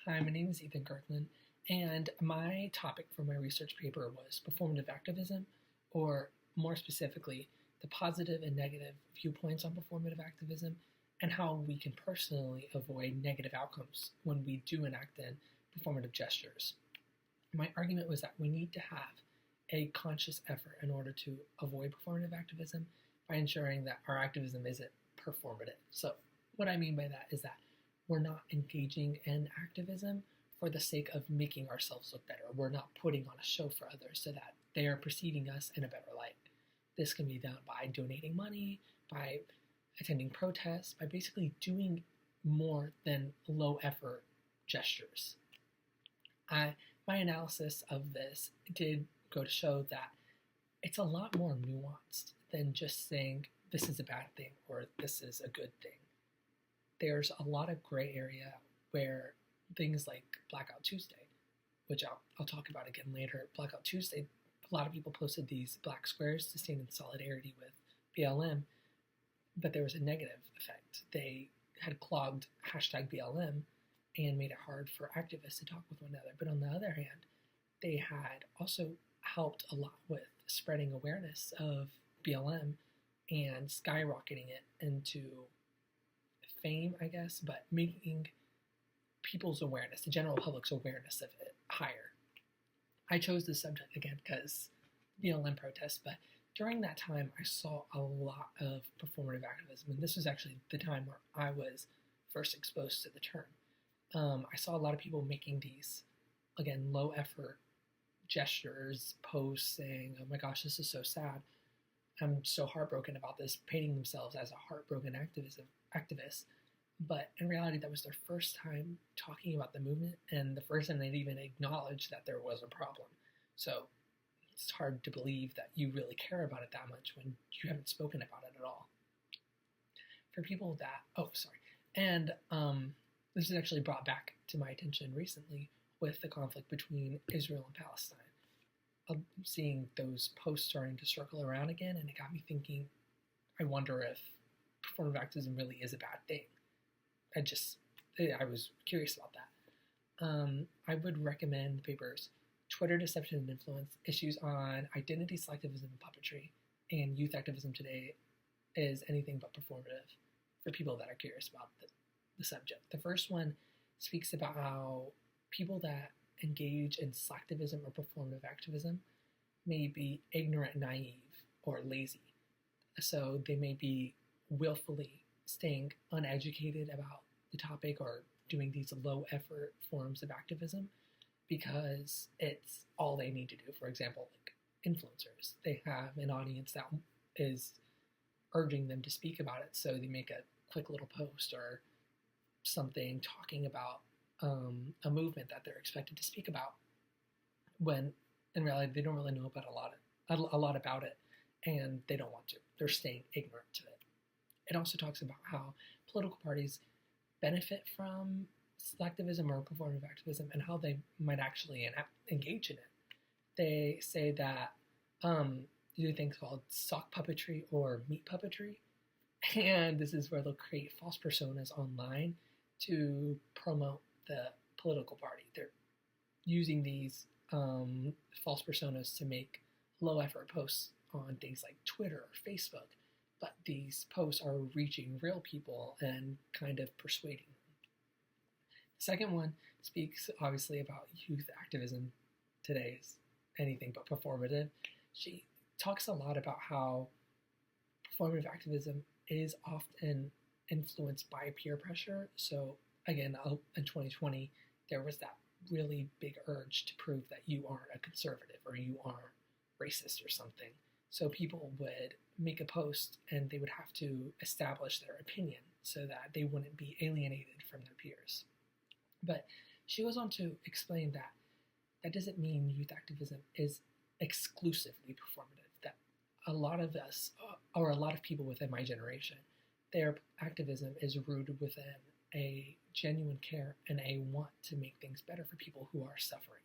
Hi, my name is Ethan Kirkland, and my topic for my research paper was performative activism, or more specifically, the positive and negative viewpoints on performative activism, and how we can personally avoid negative outcomes when we do enact in performative gestures. My argument was that we need to have a conscious effort in order to avoid performative activism by ensuring that our activism isn't performative. So, what I mean by that is that we're not engaging in activism for the sake of making ourselves look better. We're not putting on a show for others so that they are perceiving us in a better light. This can be done by donating money, by attending protests, by basically doing more than low effort gestures. My analysis of this did go to show that it's a lot more nuanced than just saying this is a bad thing or this is a good thing. There's a lot of gray area where things like Blackout Tuesday, which I'll talk about again later, Blackout Tuesday, a lot of people posted these black squares to stand in solidarity with BLM, but there was a negative effect. They had clogged hashtag BLM and made it hard for activists to talk with one another. But on the other hand, they had also helped a lot with spreading awareness of BLM and skyrocketing it into fame, I guess, but making people's awareness, the general public's awareness of it, higher. I chose this subject again because BLM protests, but during that time I saw a lot of performative activism, and this was actually the time where I was first exposed to the term. I saw a lot of people making these, again, low effort gestures, posts saying, oh my gosh, this is so sad. I'm so heartbroken about this, painting themselves as a heartbroken activist. But in reality, that was their first time talking about the movement and the first time they'd even acknowledged that there was a problem. So it's hard to believe that you really care about it that much when you haven't spoken about it at all. For people that, and this was actually brought back to my attention recently with the conflict between Israel and Palestine. I'm seeing those posts starting to circle around again, and it got me thinking, I wonder if performative activism really is a bad thing. I was curious about that. I would recommend the papers Twitter Deception and Influence, Issues on Identity Selectivism and Puppetry, and Youth Activism Today is Anything But Performative, for people that are curious about the subject. The first one speaks about how people that engage in selectivism or performative activism may be ignorant, naive, or lazy. So they may be willfully staying uneducated about the topic or doing these low effort forms of activism because it's all they need to do. For example, like influencers, they have an audience that is urging them to speak about it, so they make a quick little post or something talking about a movement that they're expected to speak about, when in reality they don't really know about a lot about it, and they don't want to. They're staying ignorant to it. It also talks about how political parties benefit from selectivism or performative activism and how they might actually engage in it. They say that they do things called sock puppetry or meat puppetry, and this is where they'll create false personas online to promote the political party. They're using these false personas to make low effort posts on things like Twitter or Facebook, but these posts are reaching real people and kind of persuading them. The second one speaks obviously about youth activism. Today's Anything But Performative. She talks a lot about how performative activism is often influenced by peer pressure. So again, in 2020, there was that really big urge to prove that you aren't a conservative or you aren't racist or something. So people would make a post and they would have to establish their opinion so that they wouldn't be alienated from their peers. But she goes on to explain that that doesn't mean youth activism is exclusively performative, that a lot of us, or a lot of people within my generation, their activism is rooted within a genuine care and a want to make things better for people who are suffering.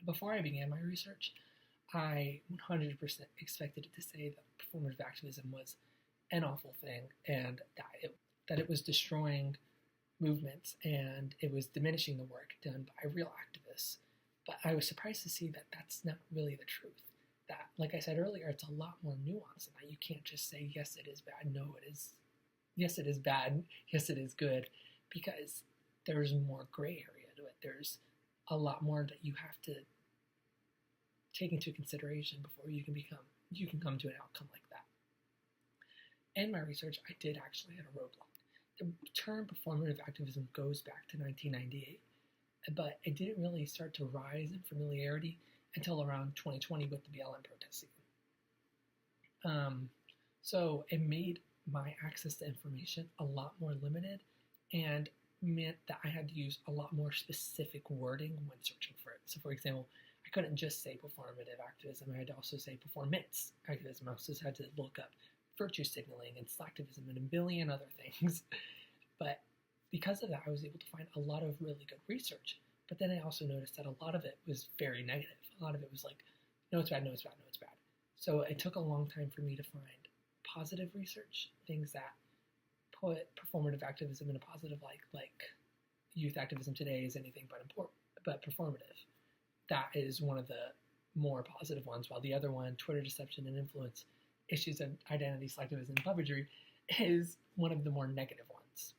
Before I began my research, I 100% expected it to say that performative activism was an awful thing and that it was destroying movements, and it was diminishing the work done by real activists. But I was surprised to see that that's not really the truth. That, like I said earlier, it's a lot more nuanced, and that you can't just say, yes, it is bad, no, it is, yes, it is bad, yes, it is good, because there's more gray area to it. There's a lot more that you have to take into consideration before you can come to an outcome like that. In my research, I did actually hit a roadblock. The term performative activism goes back to 1998, but it didn't really start to rise in familiarity until around 2020 with the BLM protesting. So it made my access to information a lot more limited, and meant that I had to use a lot more specific wording when searching for it. So, for example, I couldn't just say performative activism. I had to also say performance activism. I also had to look up virtue signaling and slacktivism and a billion other things. But because of that, I was able to find a lot of really good research. But then I also noticed that a lot of it was very negative. A lot of it was like, no, it's bad, no, it's bad, no, it's bad. So it took a long time for me to find positive research, things that put performative activism in a positive light, like youth activism today is anything but performative. That is one of the more positive ones, while the other one, Twitter deception and influence, issues of identity, slacktivism, and puppetry, is one of the more negative ones.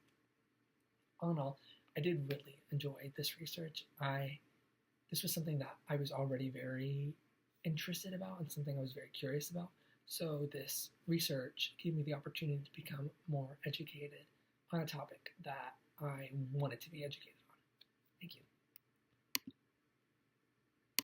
All in all, I did really enjoy this research. This was something that I was already very interested about and something I was very curious about. So this research gave me the opportunity to become more educated on a topic that I wanted to be educated on. Thank you.